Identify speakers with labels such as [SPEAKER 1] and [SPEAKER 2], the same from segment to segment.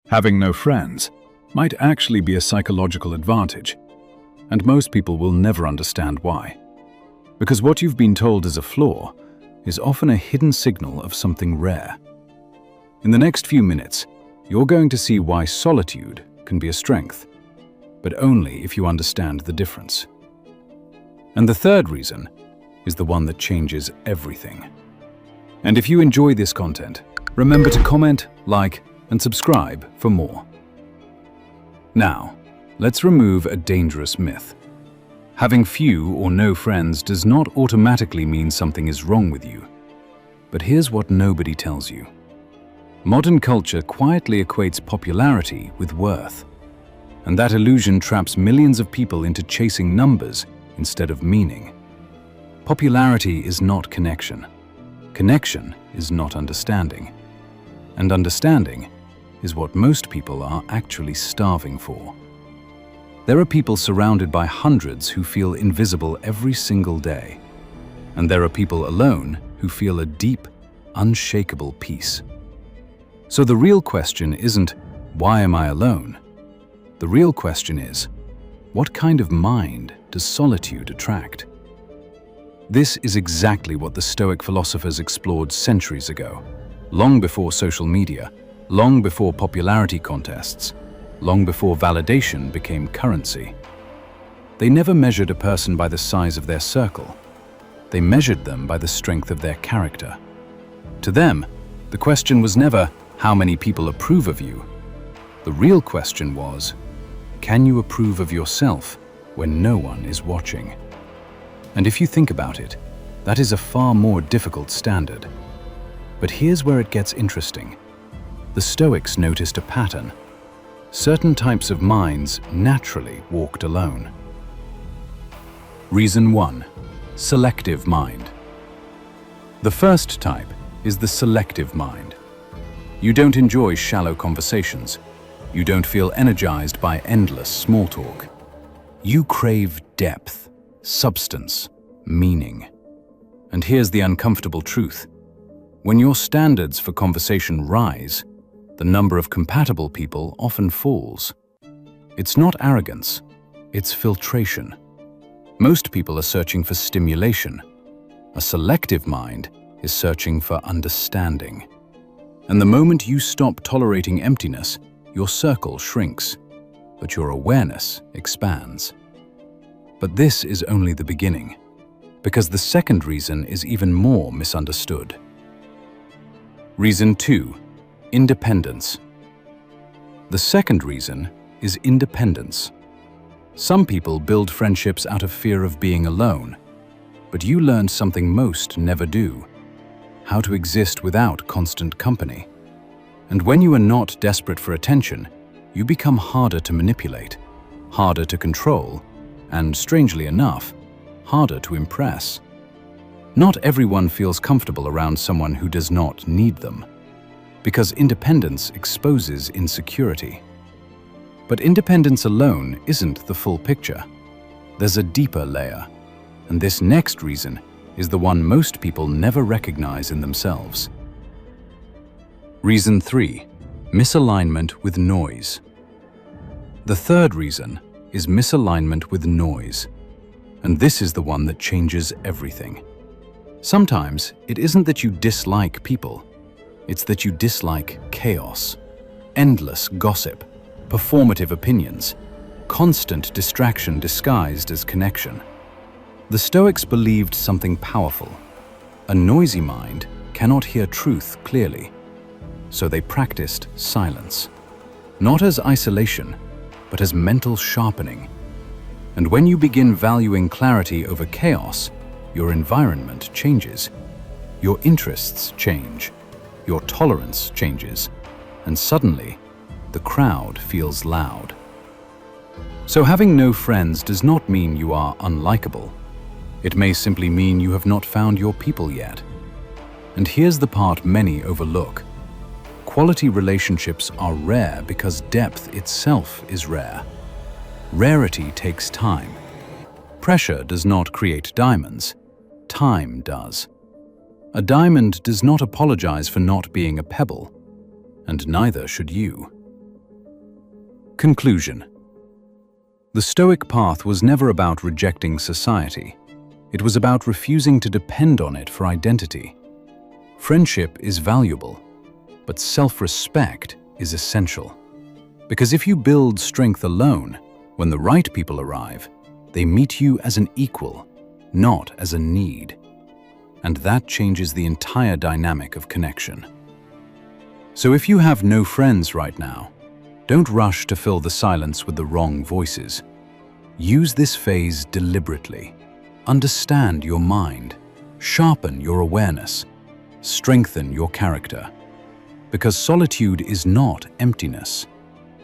[SPEAKER 1] Having no friends might actually be a psychological advantage, and most people will never understand why. Because what you've been told is a flaw is often a hidden signal of something rare. In the next few minutes, you're going to see why solitude can be a strength, but only if you understand the difference. And the third reason is the one that changes everything. And if you enjoy this content, remember to comment, like, and subscribe for more. Now, let's remove a dangerous myth. Having few or no friends does not automatically mean something is wrong with you. But here's what nobody tells you. Modern culture quietly equates popularity with worth. And that illusion traps millions of people into chasing numbers instead of meaning. Popularity is not connection. Connection is not understanding. And understanding is what most people are actually starving for. There are people surrounded by hundreds who feel invisible every single day. And there are people alone who feel a deep, unshakable peace. So the real question isn't, why am I alone? The real question is, what kind of mind does solitude attract? This is exactly what the Stoic philosophers explored centuries ago, long before social media, long before popularity contests, long before validation became currency. They never measured a person by the size of their circle. They measured them by the strength of their character. To them, the question was never, how many people approve of you? The real question was, can you approve of yourself when no one is watching? And if you think about it, that is a far more difficult standard. But here's where it gets interesting. The Stoics noticed a pattern. Certain types of minds naturally walked alone. Reason 1. Selective mind. The first type is the selective mind. You don't enjoy shallow conversations. You don't feel energized by endless small talk. You crave depth, substance, meaning. And here's the uncomfortable truth. When your standards for conversation rise, the number of compatible people often falls. It's not arrogance, it's filtration. Most people are searching for stimulation. A selective mind is searching for understanding. And the moment you stop tolerating emptiness, your circle shrinks, but your awareness expands. But this is only the beginning, because the second reason is even more misunderstood. Reason 2. Independence. The second reason is independence. Some people build friendships out of fear of being alone, but you learned something most never do: how to exist without constant company. And when you are not desperate for attention, you become harder to manipulate, harder to control, and strangely enough, harder to impress. Not everyone feels comfortable around someone who does not need them, because independence exposes insecurity. But independence alone isn't the full picture. There's a deeper layer, and this next reason is the one most people never recognize in themselves. Reason 3. Misalignment with noise. The third reason is misalignment with noise, and this is the one that changes everything. Sometimes it isn't that you dislike people, it's that you dislike chaos, endless gossip, performative opinions, constant distraction disguised as connection. The Stoics believed something powerful. A noisy mind cannot hear truth clearly. So they practiced silence, not as isolation, but as mental sharpening. And when you begin valuing clarity over chaos, your environment changes, your interests change, your tolerance changes, and suddenly, the crowd feels loud. So having no friends does not mean you are unlikable. It may simply mean you have not found your people yet. And here's the part many overlook. Quality relationships are rare because depth itself is rare. Rarity takes time. Pressure does not create diamonds. Time does. A diamond does not apologize for not being a pebble, and neither should you. Conclusion. The Stoic path was never about rejecting society. It was about refusing to depend on it for identity. Friendship is valuable, but self-respect is essential. Because if you build strength alone, when the right people arrive, they meet you as an equal, not as a need. And that changes the entire dynamic of connection. So if you have no friends right now, don't rush to fill the silence with the wrong voices. Use this phase deliberately. Understand your mind, sharpen your awareness, strengthen your character. Because solitude is not emptiness,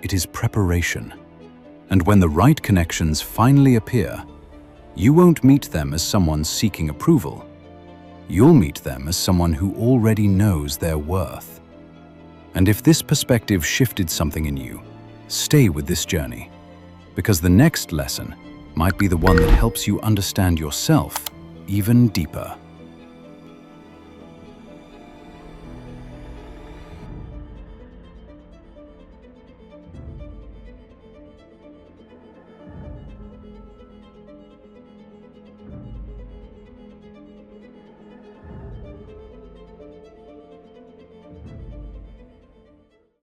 [SPEAKER 1] it is preparation. And when the right connections finally appear, you won't meet them as someone seeking approval. You'll meet them as someone who already knows their worth. And if this perspective shifted something in you, stay with this journey, because the next lesson might be the one that helps you understand yourself even deeper.